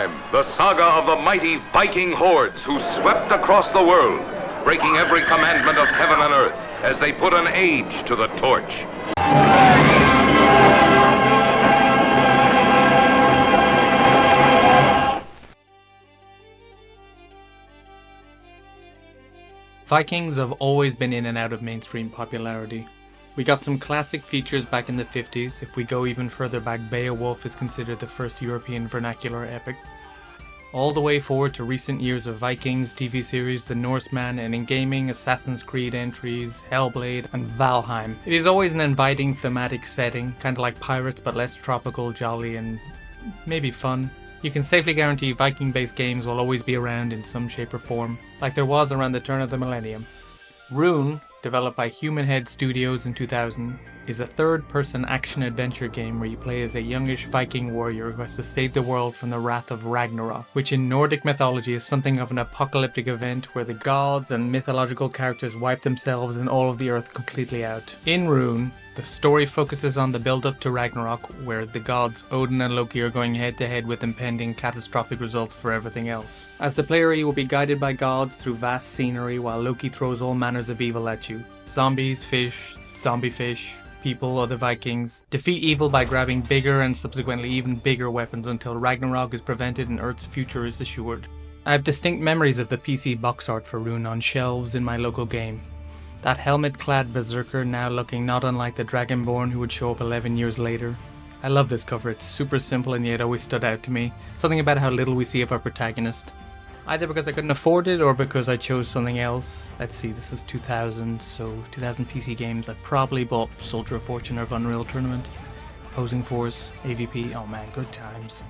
time, the saga of the mighty Viking hordes who swept across the world, breaking every commandment of heaven and earth as they put an age to the torch. Vikings have always been in and out of mainstream popularity. We got some classic features back in the 50s. If we go even further back, Beowulf is considered the first European vernacular epic. All the way forward to recent years of Vikings, TV series, The Norseman, and in gaming, Assassin's Creed entries, Hellblade, and Valheim. It is always an inviting thematic setting, kinda like Pirates but less tropical, jolly, and maybe fun. You can safely guarantee Viking-based games will always be around in some shape or form, like there was around the turn of the millennium. Rune, developed by Human Head Studios in 2000, is a third-person action-adventure game where you play as a youngish Viking warrior who has to save the world from the wrath of Ragnarok, which in Nordic mythology is something of an apocalyptic event where the gods and mythological characters wipe themselves and all of the earth completely out. In Rune, the story focuses on the build-up to Ragnarok, where the gods Odin and Loki are going head-to-head with impending catastrophic results for everything else. As the player, you will be guided by gods through vast scenery while Loki throws all manners of evil at you. Zombies, fish, zombie fish, people, other Vikings. Defeat evil by grabbing bigger and subsequently even bigger weapons until Ragnarok is prevented and Earth's future is assured. I have distinct memories of the PC box art for Rune on shelves in my local game. That helmet-clad berserker now looking not unlike the Dragonborn who would show up 11 years later. I love this cover, it's super simple and yet always stood out to me. Something about how little we see of our protagonist. Either because I couldn't afford it or because I chose something else. Let's see, this was 2000, so 2000 PC games. I probably bought Soldier of Fortune or Unreal Tournament, Opposing Force, AVP, oh man, good times.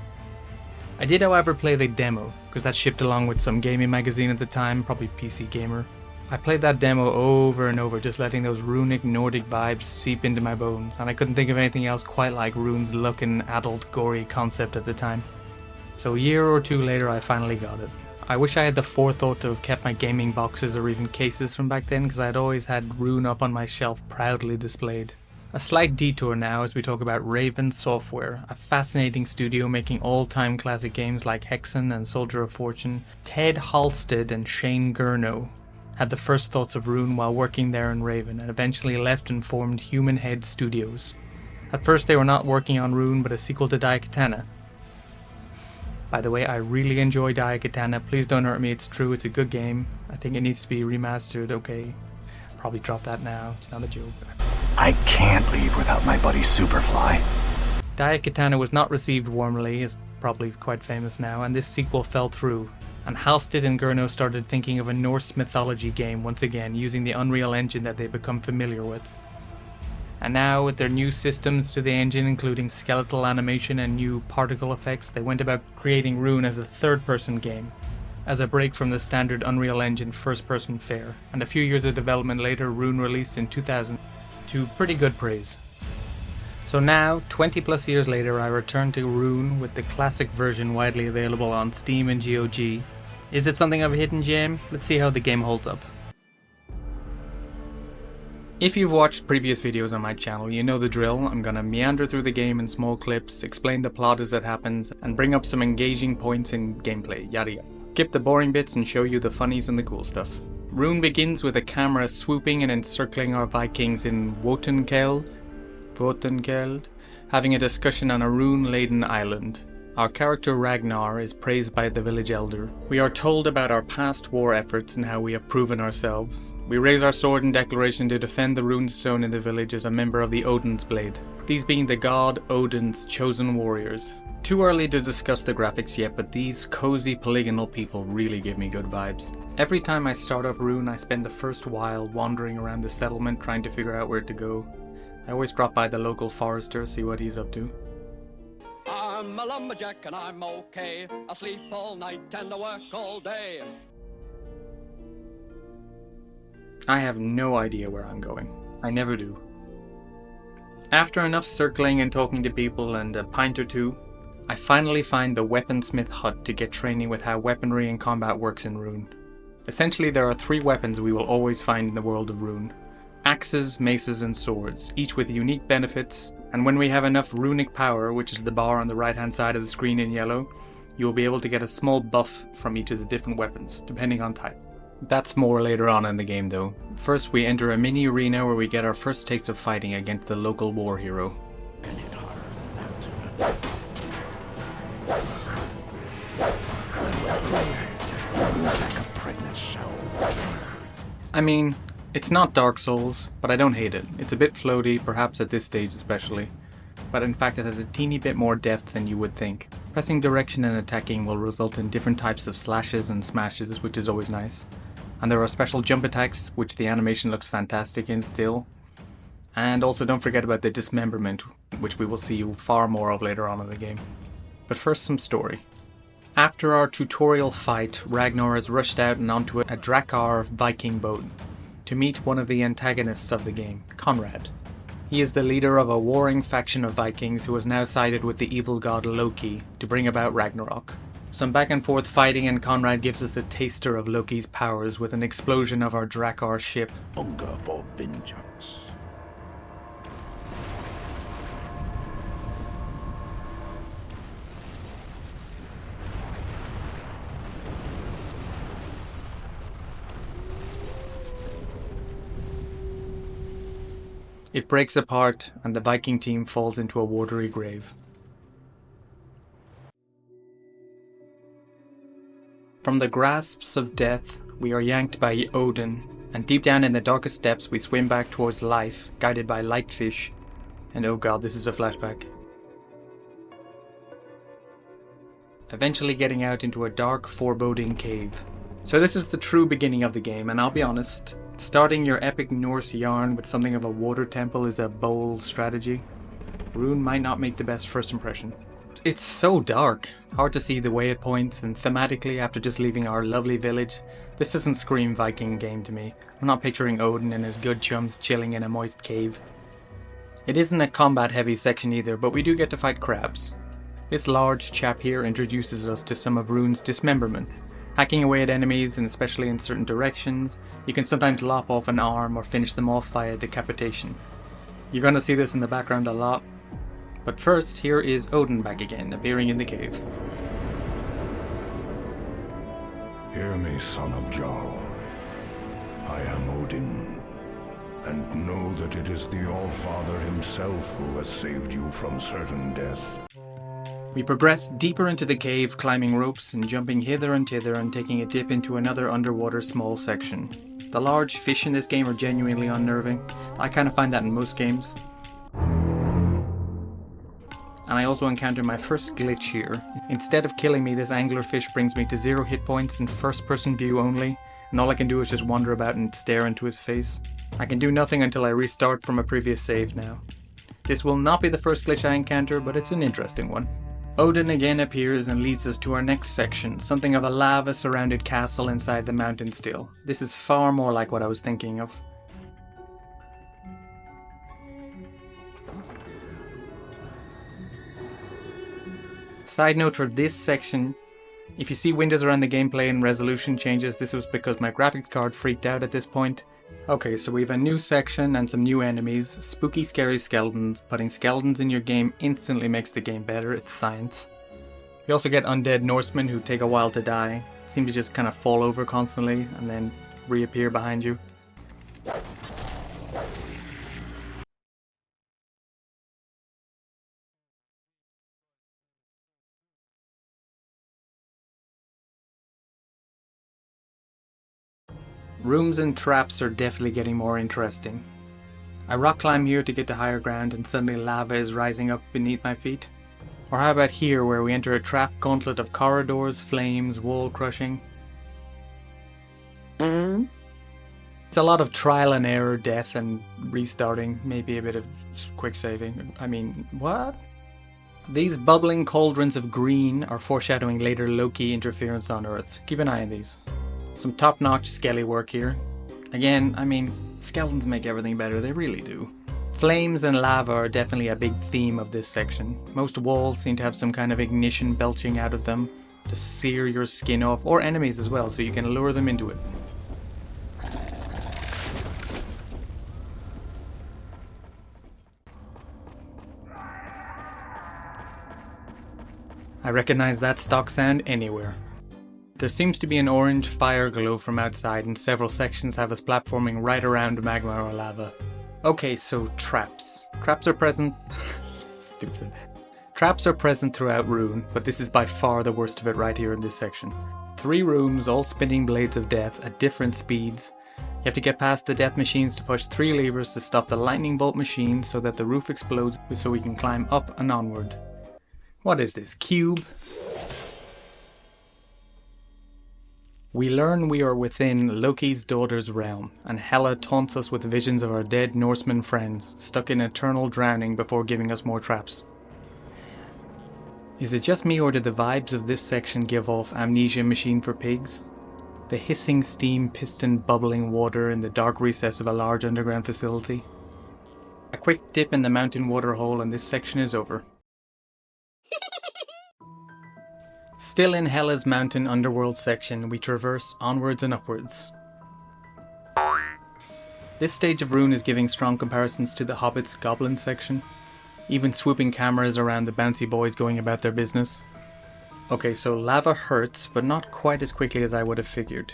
I did however play the demo, because that shipped along with some gaming magazine at the time, probably PC Gamer. I played that demo over and over, just letting those runic Nordic vibes seep into my bones, and I couldn't think of anything else quite like Rune's looking adult gory concept at the time. So a year or two later I finally got it. I wish I had the forethought to have kept my gaming boxes or even cases from back then, because I'd always had Rune up on my shelf proudly displayed. A slight detour now as we talk about Raven Software, a fascinating studio making all-time classic games like Hexen and Soldier of Fortune. Ted Halstead and Shane Gurno had the first thoughts of Rune while working there in Raven, and eventually left and formed Human Head Studios. At first they were not working on Rune but a sequel to Daikatana. By the way, I really enjoy Daikatana, please don't hurt me, it's true, it's a good game. I think it needs to be remastered, okay. Probably drop that now, it's not a joke. I can't leave without my buddy Superfly. Daikatana was not received warmly, is probably quite famous now, and this sequel fell through. And Halstead and Gurno started thinking of a Norse mythology game once again, using the Unreal Engine that they've become familiar with. And now, with their new systems to the engine, including skeletal animation and new particle effects, they went about creating Rune as a third-person game, as a break from the standard Unreal Engine first-person fare. And a few years of development later, Rune released in 2000 to pretty good praise. So now, 20 plus years later, I return to Rune with the classic version widely available on Steam and GOG. Is it something of a hidden gem? Let's see how the game holds up. If you've watched previous videos on my channel, you know the drill. I'm gonna meander through the game in small clips, explain the plot as it happens, and bring up some engaging points in gameplay, yada yada. Skip the boring bits and show you the funnies and the cool stuff. Rune begins with a camera swooping and encircling our Vikings in Wotankeld, having a discussion on a rune-laden island. Our character Ragnar is praised by the village elder. We are told about our past war efforts and how we have proven ourselves. We raise our sword in declaration to defend the rune stone in the village as a member of the Odin's Blade, these being the god Odin's chosen warriors. Too early to discuss the graphics yet, but these cozy polygonal people really give me good vibes. Every time I start up Rune, I spend the first while wandering around the settlement trying to figure out where to go. I always drop by the local forester, see what he's up to. I'm a lumberjack and I'm okay. I sleep all night and I work all day. I have no idea where I'm going. I never do. After enough circling and talking to people and a pint or two, I finally find the weaponsmith hut to get training with how weaponry and combat works in Rune. Essentially, there are 3 weapons we will always find in the world of Rune. Axes, maces and swords, each with unique benefits, and when we have enough runic power, which is the bar on the right hand side of the screen in yellow, you will be able to get a small buff from each of the different weapons, depending on type. That's more later on in the game though. First we enter a mini arena where we get our first taste of fighting against the local war hero. I mean, it's not Dark Souls, but I don't hate it. It's a bit floaty, perhaps at this stage especially, but in fact it has a teeny bit more depth than you would think. Pressing direction and attacking will result in different types of slashes and smashes, which is always nice. And there are special jump attacks, which the animation looks fantastic in still. And also don't forget about the dismemberment, which we will see far more of later on in the game. But first, some story. After our tutorial fight, Ragnar is rushed out and onto a Drakkar Viking boat to meet one of the antagonists of the game, Conrad. He is the leader of a warring faction of Vikings who has now sided with the evil god Loki to bring about Ragnarok. Some back and forth fighting and Conrad gives us a taster of Loki's powers with an explosion of our Drakkar ship. Hunger for vengeance. It breaks apart and the Viking team falls into a watery grave. From the grasps of death, we are yanked by Odin, and deep down in the darkest depths we swim back towards life, guided by lightfish. And oh god, this is a flashback. Eventually getting out into a dark, foreboding cave. So this is the true beginning of the game, and I'll be honest, starting your epic Norse yarn with something of a water temple is a bold strategy. Rune might not make the best first impression. It's so dark, hard to see the way it points, and thematically after just leaving our lovely village, this doesn't scream Viking game to me. I'm not picturing Odin and his good chums chilling in a moist cave. It isn't a combat heavy section either, but we do get to fight crabs. This large chap here introduces us to some of Rune's dismemberment. Hacking away at enemies, and especially in certain directions, you can sometimes lop off an arm or finish them off via decapitation. You're gonna see this in the background a lot. But first, here is Odin back again, appearing in the cave. Hear me, son of Jarl. I am Odin, and know that it is the All-Father himself who has saved you from certain death. We progress deeper into the cave, climbing ropes and jumping hither and thither and taking a dip into another underwater small section. The large fish in this game are genuinely unnerving. I kind of find that in most games. And I also encounter my first glitch here. Instead of killing me, this anglerfish brings me to 0 hit points in first person view only, and all I can do is just wander about and stare into his face. I can do nothing until I restart from a previous save now. This will not be the first glitch I encounter, but it's an interesting one. Odin again appears and leads us to our next section, something of a lava-surrounded castle inside the mountain still. This is far more like what I was thinking of. Side note for this section, if you see windows around the gameplay and resolution changes, this was because my graphics card freaked out at this point. Okay, so we have a new section and some new enemies, spooky scary skeletons. Putting skeletons in your game instantly makes the game better, it's science. You also get undead Norsemen who take a while to die, seem to just kind of fall over constantly and then reappear behind you. Rooms and traps are definitely getting more interesting. I rock climb here to get to higher ground and suddenly lava is rising up beneath my feet. Or how about here where we enter a trap gauntlet of corridors, flames, wall crushing. It's a lot of trial and error, death and restarting, maybe a bit of quick saving. I mean, what? These bubbling cauldrons of green are foreshadowing later Loki interference on Earth. Keep an eye on these. Some top-notch skelly work here. Again, I mean, skeletons make everything better, they really do. Flames and lava are definitely a big theme of this section. Most walls seem to have some kind of ignition belching out of them to sear your skin off, or enemies as well, so you can lure them into it. I recognize that stock sound anywhere. There seems to be an orange fire glow from outside and several sections have us platforming right around magma or lava. Okay, so traps. Traps are present... Stupid. Traps are present throughout Rune, but this is by far the worst of it right here in this section. 3 rooms, all spinning blades of death at different speeds. You have to get past the death machines to push 3 levers to stop the lightning bolt machine so that the roof explodes so we can climb up and onward. What is this, Cube? We learn we are within Loki's daughter's realm, and Hela taunts us with visions of our dead Norseman friends, stuck in eternal drowning before giving us more traps. Is it just me or do the vibes of this section give off Amnesia Machine for Pigs? The hissing steam piston bubbling water in the dark recess of a large underground facility? A quick dip in the mountain water hole and this section is over. Still in Hela's mountain underworld section, we traverse onwards and upwards. This stage of Rune is giving strong comparisons to the Hobbit's Goblin section. Even swooping cameras around the bouncy boys going about their business. Okay, so lava hurts, but not quite as quickly as I would have figured.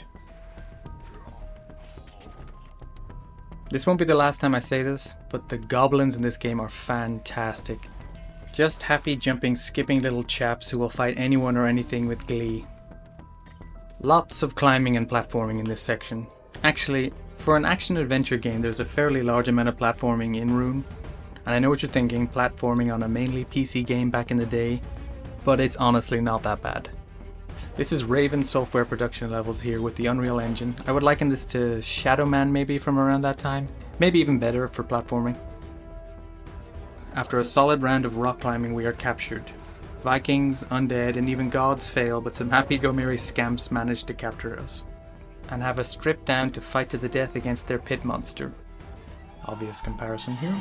This won't be the last time I say this, but the goblins in this game are fantastic. Just happy jumping, skipping little chaps who will fight anyone or anything with glee. Lots of climbing and platforming in this section. Actually, for an action-adventure game there's a fairly large amount of platforming in Rune. And I know what you're thinking, platforming on a mainly PC game back in the day, but it's honestly not that bad. This is Raven software production levels here with the Unreal Engine. I would liken this to Shadow Man maybe from around that time, maybe even better for platforming. After a solid round of rock climbing we are captured. Vikings, undead and even gods fail, but some happy-go-merry scamps manage to capture us. And have us stripped down to fight to the death against their pit monster. Obvious comparison here.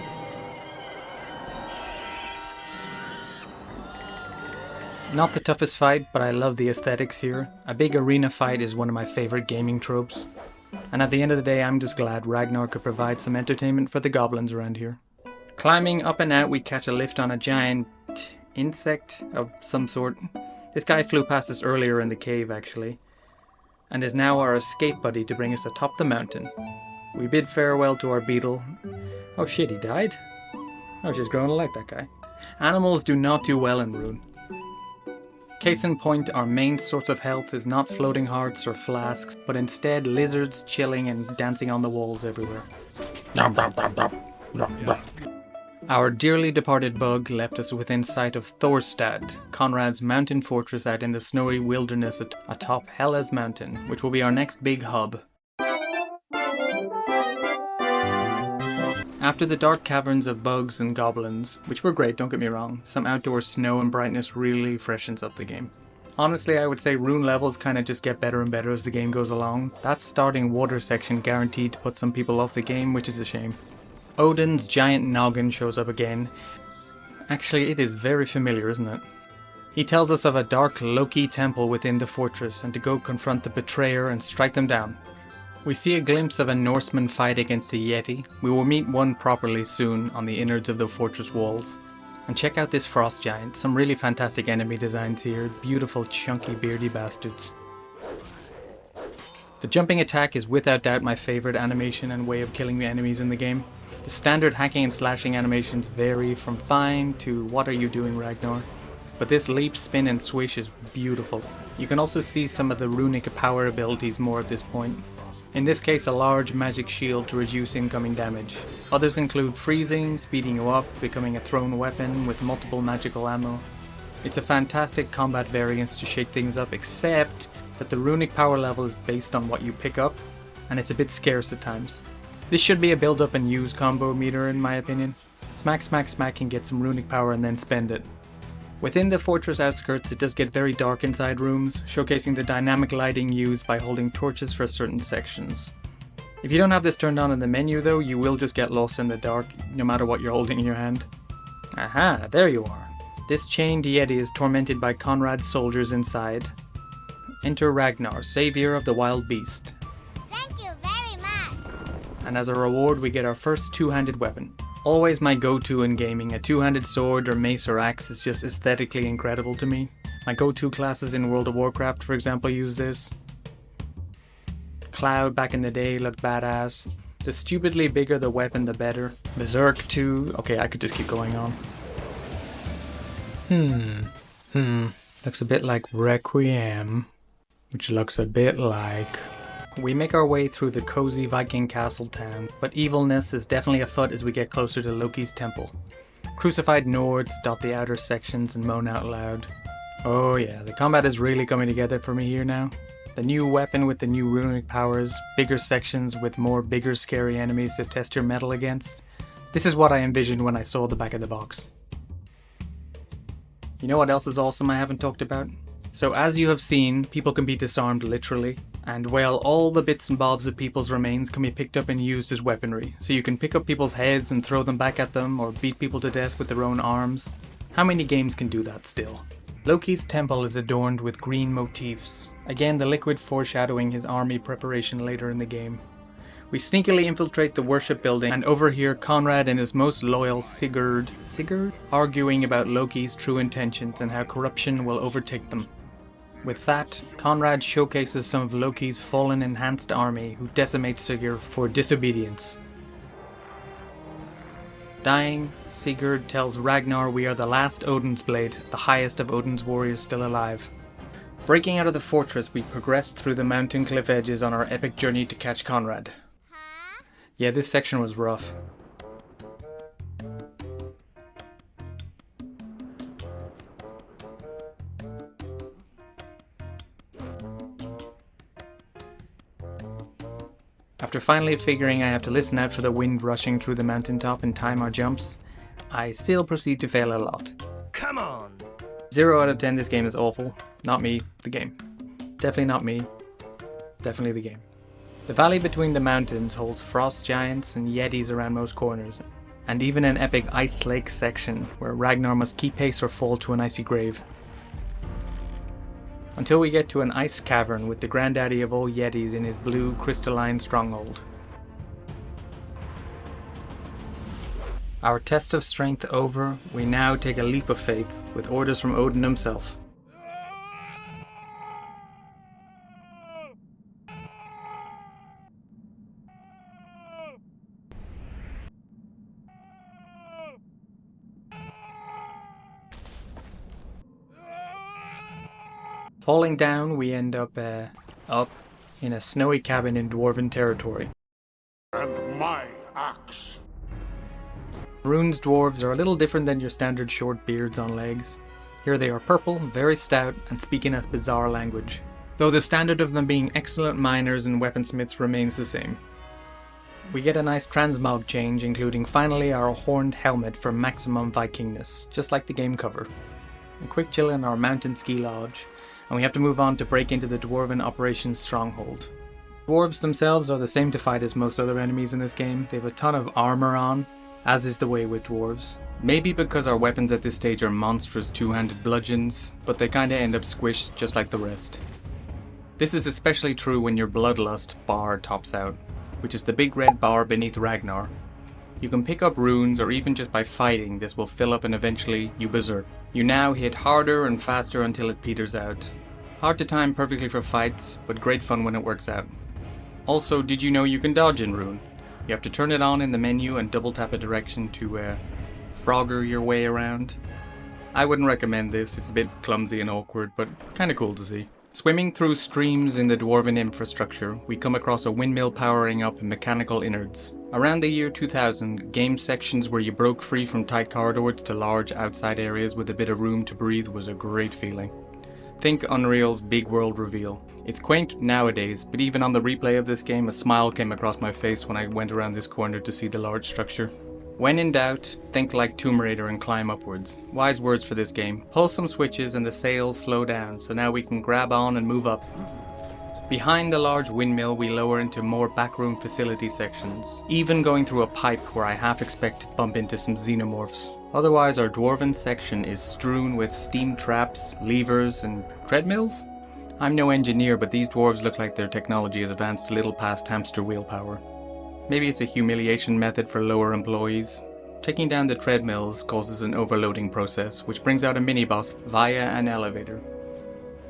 Not the toughest fight, but I love the aesthetics here. A big arena fight is one of my favorite gaming tropes. And at the end of the day, I'm just glad Ragnarok could provide some entertainment for the goblins around here. Climbing up and out, we catch a lift on a giant insect of some sort. This guy flew past us earlier in the cave, actually, and is now our escape buddy to bring us atop the mountain. We bid farewell to our beetle. Oh shit, he died? I was just growing to like that guy. Animals do not do well in Rune. Case in point, our main source of health is not floating hearts or flasks, but instead lizards chilling and dancing on the walls everywhere. Our dearly departed bug left us within sight of Thorstad, Conrad's mountain fortress out in the snowy wilderness atop Hela's mountain, which will be our next big hub. After the dark caverns of bugs and goblins, which were great, don't get me wrong, some outdoor snow and brightness really freshens up the game. Honestly, I would say Rune levels kinda just get better and better as the game goes along. That starting water section guaranteed to put some people off the game, which is a shame. Odin's giant noggin shows up again. Actually, it is very familiar, isn't it? He tells us of a dark Loki temple within the fortress and to go confront the betrayer and strike them down. We see a glimpse of a Norseman fight against a Yeti. We will meet one properly soon on the innards of the fortress walls. And check out this frost giant, some really fantastic enemy designs here, beautiful chunky beardy bastards. The jumping attack is without doubt my favourite animation and way of killing the enemies in the game. The standard hacking and slashing animations vary from fine to what are you doing Ragnar, but this leap, spin and swish is beautiful. You can also see some of the runic power abilities more at this point. In this case a large magic shield to reduce incoming damage. Others include freezing, speeding you up, becoming a thrown weapon with multiple magical ammo. It's a fantastic combat variance to shake things up, except that the runic power level is based on what you pick up, and it's a bit scarce at times. This should be a build up and use combo meter in my opinion. Smack, smack, smack and get some runic power and then spend it. Within the fortress outskirts it does get very dark inside rooms, showcasing the dynamic lighting used by holding torches for certain sections. If you don't have this turned on in the menu though, you will just get lost in the dark no matter what you're holding in your hand. Aha, there you are. This chained Yeti is tormented by Conrad's soldiers inside. Enter Ragnar, savior of the wild beast. Thank you very much. And as a reward we get our first two-handed weapon. Always my go-to in gaming, a two-handed sword or mace or axe is just aesthetically incredible to me. My go-to classes in World of Warcraft, for example, use this. Cloud back in the day looked badass. The stupidly bigger the weapon, the better. Berserk too. Okay, I could just keep going on. Looks a bit like Requiem, which looks a bit like... We make our way through the cozy Viking castle town, but evilness is definitely afoot as we get closer to Loki's temple. Crucified Nords dot the outer sections and moan out loud. Oh yeah, the combat is really coming together for me here now. The new weapon with the new runic powers, bigger sections with more bigger scary enemies to test your mettle against. This is what I envisioned when I saw the back of the box. You know what else is awesome I haven't talked about? So as you have seen, people can be disarmed literally, and well, all the bits and bobs of people's remains can be picked up and used as weaponry. So you can pick up people's heads and throw them back at them, or beat people to death with their own arms. How many games can do that still? Loki's temple is adorned with green motifs. Again, the liquid foreshadowing his army preparation later in the game. We sneakily infiltrate the worship building and overhear Conrad and his most loyal Sigurd arguing about Loki's true intentions and how corruption will overtake them. With that, Conrad showcases some of Loki's fallen enhanced army who decimate Sigurd for disobedience. Dying, Sigurd tells Ragnar we are the last Odin's Blade, the highest of Odin's warriors still alive. Breaking out of the fortress, we progress through the mountain cliff edges on our epic journey to catch Conrad. Yeah, this section was rough. After finally figuring I have to listen out for the wind rushing through the mountaintop and time our jumps, I still proceed to fail a lot. Come on! 0 out of 10, this game is awful. Not me, the game. Definitely not me. Definitely the game. The valley between the mountains holds frost giants and yetis around most corners, and even an epic ice lake section where Ragnar must keep pace or fall to an icy grave. Until we get to an ice cavern with the granddaddy of all yetis in his blue crystalline stronghold. Our test of strength over, we now take a leap of faith with orders from Odin himself. Falling down, we end up in a snowy cabin in Dwarven territory. And my axe. Rune's dwarves are a little different than your standard short beards on legs. Here they are purple, very stout, and speak in a bizarre language. Though the standard of them being excellent miners and weaponsmiths remains the same. We get a nice transmog change, including finally our horned helmet for maximum Vikingness, just like the game cover. A quick chill in our mountain ski lodge, and we have to move on to break into the Dwarven Operations Stronghold. Dwarves themselves are the same to fight as most other enemies in this game. They have a ton of armor on, as is the way with dwarves. Maybe because our weapons at this stage are monstrous two-handed bludgeons, but they kinda end up squished just like the rest. This is especially true when your Bloodlust bar tops out, which is the big red bar beneath Ragnar. You can pick up runes, or even just by fighting, this will fill up and eventually you berserk. You now hit harder and faster until it peters out. Hard to time perfectly for fights, but great fun when it works out. Also, did you know you can dodge in Rune? You have to turn it on in the menu and double tap a direction to frogger your way around. I wouldn't recommend this, it's a bit clumsy and awkward, but kinda cool to see. Swimming through streams in the Dwarven infrastructure, we come across a windmill powering up mechanical innards. Around the year 2000, game sections where you broke free from tight corridors to large outside areas with a bit of room to breathe was a great feeling. Think Unreal's big world reveal. It's quaint nowadays, but even on the replay of this game, a smile came across my face when I went around this corner to see the large structure. When in doubt, think like Tomb Raider and climb upwards. Wise words for this game. Pull some switches and the sails slow down, so now we can grab on and move up. Behind the large windmill, we lower into more backroom facility sections, even going through a pipe where I half expect to bump into some xenomorphs. Otherwise, our Dwarven section is strewn with steam traps, levers, and treadmills? I'm no engineer, but these dwarves look like their technology has advanced a little past hamster wheel power. Maybe it's a humiliation method for lower employees. Taking down the treadmills causes an overloading process, which brings out a mini-boss via an elevator.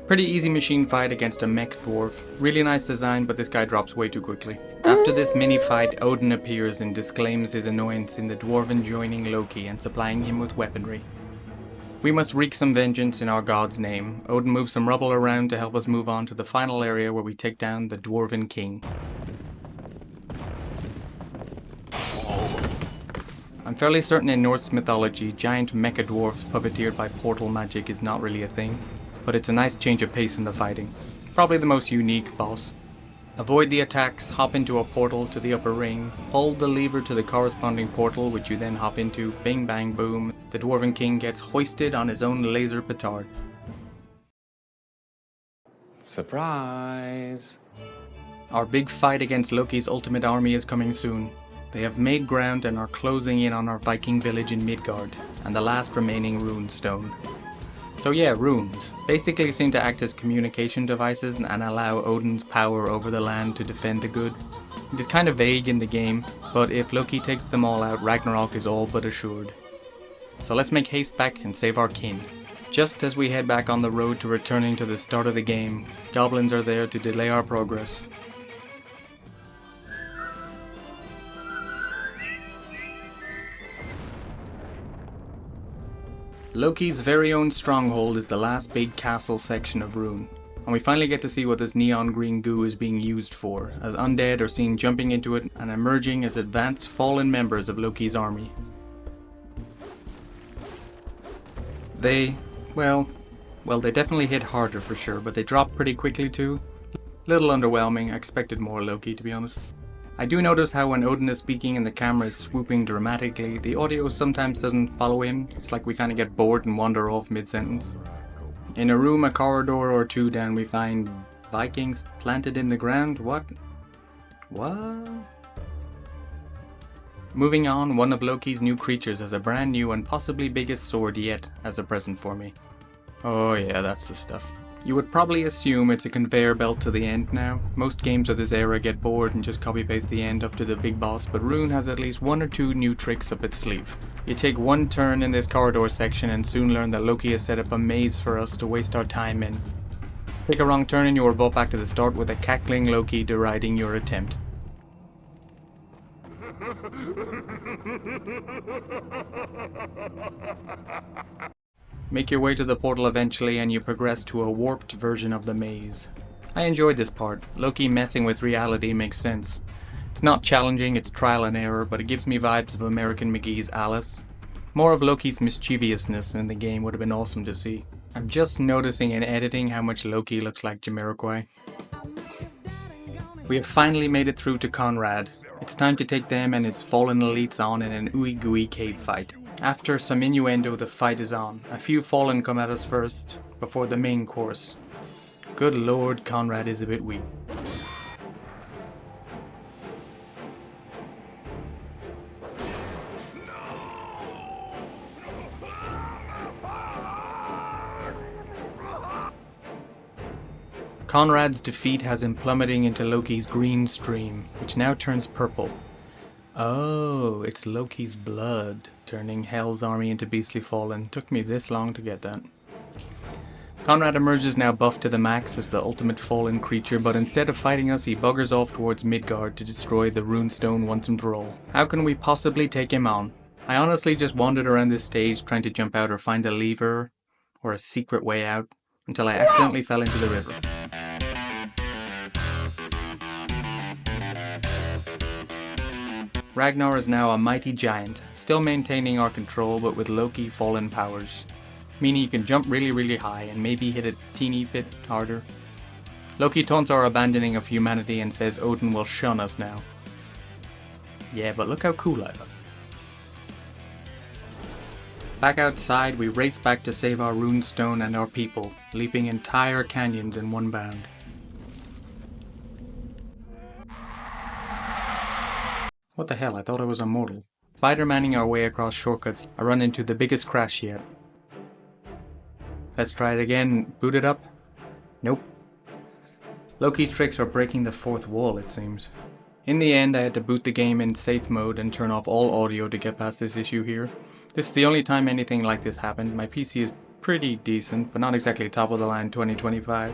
Pretty easy machine fight against a mech dwarf. Really nice design, but this guy drops way too quickly. After this mini fight, Odin appears and disclaims his annoyance in the dwarven joining Loki and supplying him with weaponry. We must wreak some vengeance in our god's name. Odin moves some rubble around to help us move on to the final area where we take down the dwarven king. I'm fairly certain in Norse mythology, giant mecha dwarfs puppeteered by portal magic is not really a thing, but it's a nice change of pace in the fighting. Probably the most unique boss. Avoid the attacks, hop into a portal to the upper ring, hold the lever to the corresponding portal which you then hop into, bing bang boom, the dwarven king gets hoisted on his own laser petard. Surprise! Our big fight against Loki's ultimate army is coming soon. They have made ground and are closing in on our Viking village in Midgard, and the last remaining rune stone. So yeah, runes basically seem to act as communication devices and allow Odin's power over the land to defend the good. It is kind of vague in the game, but if Loki takes them all out, Ragnarok is all but assured. So let's make haste back and save our kin. Just as we head back on the road to returning to the start of the game, goblins are there to delay our progress. Loki's very own stronghold is the last big castle section of Rune, and we finally get to see what this neon green goo is being used for, as undead are seen jumping into it and emerging as advanced fallen members of Loki's army. They definitely hit harder for sure, but they drop pretty quickly too. Little underwhelming, I expected more Loki to be honest. I do notice how when Odin is speaking and the camera is swooping dramatically, the audio sometimes doesn't follow him. It's like we kind of get bored and wander off mid-sentence. In a room a corridor or two down we find Vikings planted in the ground. What? Moving on, one of Loki's new creatures has a brand new and possibly biggest sword yet as a present for me. Oh yeah, that's the stuff. You would probably assume it's a conveyor belt to the end now. Most games of this era get bored and just copy paste the end up to the big boss, but Rune has at least one or two new tricks up its sleeve. You take one turn in this corridor section and soon learn that Loki has set up a maze for us to waste our time in. Take a wrong turn and you are brought back to the start with a cackling Loki deriding your attempt. Make your way to the portal eventually and you progress to a warped version of the maze. I enjoyed this part. Loki messing with reality makes sense. It's not challenging, it's trial and error, but it gives me vibes of American McGee's Alice. More of Loki's mischievousness in the game would have been awesome to see. I'm just noticing in editing how much Loki looks like Jamiroquai. We have finally made it through to Conrad. It's time to take them and his fallen elites on in an ooey gooey cave fight. After some innuendo, the fight is on. A few fallen come at us first, before the main course. Good lord, Conrad is a bit weak. Conrad's defeat has him plummeting into Loki's green stream, which now turns purple. Oh, it's Loki's blood, turning Hell's army into beastly fallen. Took me this long to get that. Conrad emerges now buffed to the max as the ultimate fallen creature, but instead of fighting us, he buggers off towards Midgard to destroy the runestone once and for all. How can we possibly take him on? I honestly just wandered around this stage trying to jump out or find a lever or a secret way out, until I accidentally fell into the river. Ragnar is now a mighty giant, still maintaining our control but with Loki fallen powers. Meaning you can jump really high and maybe hit a teeny bit harder. Loki taunts our abandoning of humanity and says Odin will shun us now. Yeah, but look how cool I look. Back outside, we race back to save our runestone and our people, leaping entire canyons in one bound. What the hell, I thought I was immortal. Spider-manning our way across shortcuts, I run into the biggest crash yet. Let's try it again. Boot it up? Nope. Loki's tricks are breaking the fourth wall, it seems. In the end, I had to boot the game in safe mode and turn off all audio to get past this issue here. This is the only time anything like this happened. My PC is pretty decent, but not exactly top of the line 2025.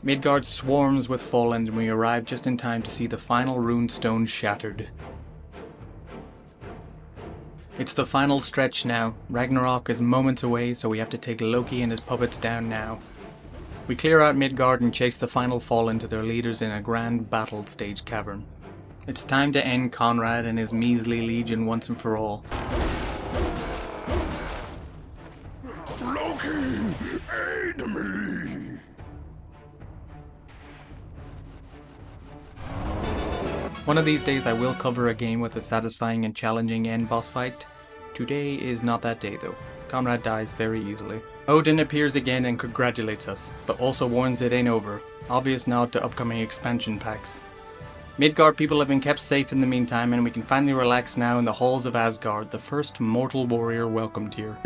Midgard swarms with fallen and we arrive just in time to see the final rune stone shattered. It's the final stretch now. Ragnarok is moments away, so we have to take Loki and his puppets down now. We clear out Midgard and chase the final fallen to their leaders in a grand battle stage cavern. It's time to end Conrad and his measly legion once and for all. Loki, aid me! One of these days I will cover a game with a satisfying and challenging end boss fight. Today is not that day though. Conrad dies very easily. Odin appears again and congratulates us, but also warns it ain't over. Obvious nod to upcoming expansion packs. Midgard people have been kept safe in the meantime, and we can finally relax now in the halls of Asgard, the first mortal warrior welcomed here.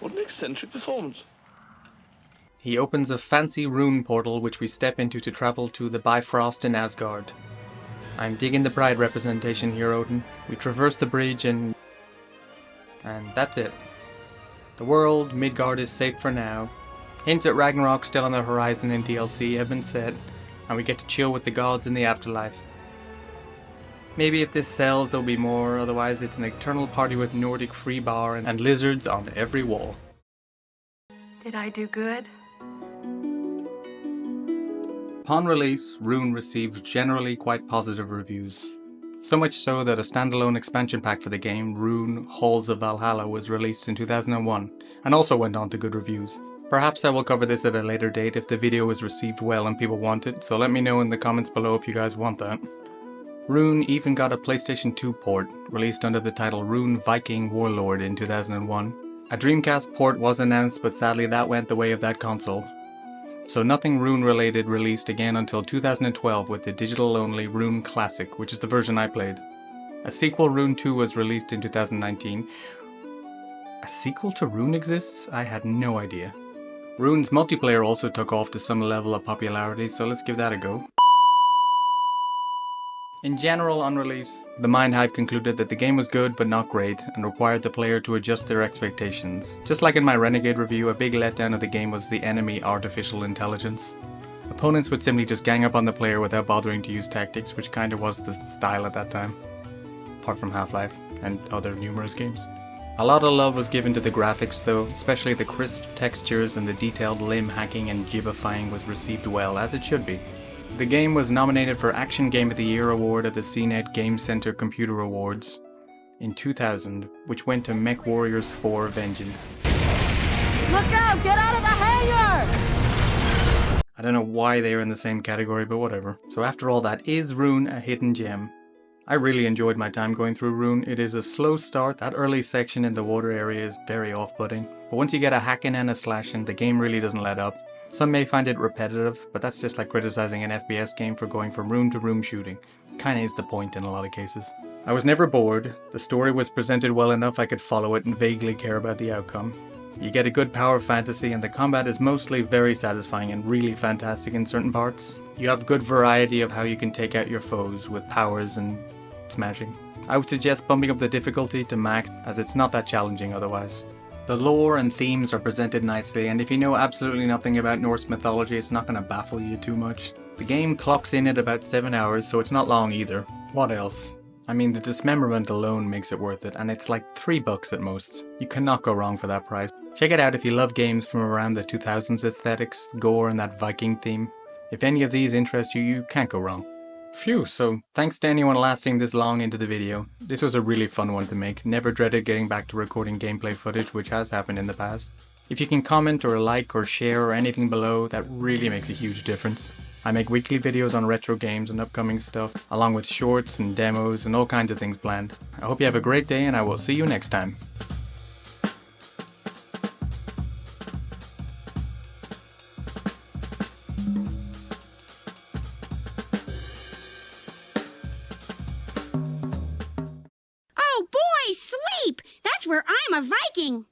What an eccentric performance. He opens a fancy rune portal which we step into to travel to the Bifrost in Asgard. I'm digging the bride representation here, Odin. We traverse the bridge and that's it. The world, Midgard, is safe for now. Hints at Ragnarok still on the horizon in DLC have been set, and we get to chill with the gods in the afterlife. Maybe if this sells there'll be more, otherwise it's an eternal party with Nordic free bar and lizards on every wall. Did I do good? Upon release, Rune received generally quite positive reviews. So much so that a standalone expansion pack for the game, Rune Halls of Valhalla, was released in 2001, and also went on to good reviews. Perhaps I will cover this at a later date if the video is received well and people want it, so let me know in the comments below if you guys want that. Rune even got a PlayStation 2 port, released under the title Rune Viking Warlord in 2001. A Dreamcast port was announced, but sadly that went the way of that console. So nothing Rune related released again until 2012 with the digital-only Rune Classic, which is the version I played. A sequel, Rune 2, was released in 2019. A sequel to Rune exists? I had no idea. Rune's multiplayer also took off to some level of popularity, so let's give that a go. In general, on release, the Mind Hive concluded that the game was good but not great, and required the player to adjust their expectations. Just like in my Renegade review, a big letdown of the game was the enemy artificial intelligence. Opponents would simply just gang up on the player without bothering to use tactics, which kinda was the style at that time. Apart from Half-Life, and other numerous games. A lot of love was given to the graphics though, especially the crisp textures and the detailed limb hacking and jibbifying was received well, as it should be. The game was nominated for Action Game of the Year award at the CNET Game Center Computer Awards in 2000, which went to MechWarriors 4 Vengeance. Look out! Get out of the hangar! I don't know why they are in the same category, but whatever. So after all that, is Rune a hidden gem? I really enjoyed my time going through Rune. It is a slow start. That early section in the water area is very off-putting. But once you get a hacking and a slashing, the game really doesn't let up. Some may find it repetitive, but that's just like criticizing an FPS game for going from room to room shooting. Kinda is the point in a lot of cases. I was never bored. The story was presented well enough I could follow it and vaguely care about the outcome. You get a good power fantasy and the combat is mostly very satisfying and really fantastic in certain parts. You have good variety of how you can take out your foes with powers and smashing. I would suggest bumping up the difficulty to max as it's not that challenging otherwise. The lore and themes are presented nicely, and if you know absolutely nothing about Norse mythology, it's not going to baffle you too much. The game clocks in at about 7 hours, so it's not long either. What else? I mean, the dismemberment alone makes it worth it, and it's like $3 at most. You cannot go wrong for that price. Check it out if you love games from around the 2000s aesthetics, gore, and that Viking theme. If any of these interest you, you can't go wrong. Phew, so thanks to anyone lasting this long into the video. This was a really fun one to make. Never dreaded getting back to recording gameplay footage, which has happened in the past. If you can comment or like or share or anything below, that really makes a huge difference. I make weekly videos on retro games and upcoming stuff, along with shorts and demos and all kinds of things planned. I hope you have a great day and I will see you next time. Oh boy, sleep! That's where I'm a Viking.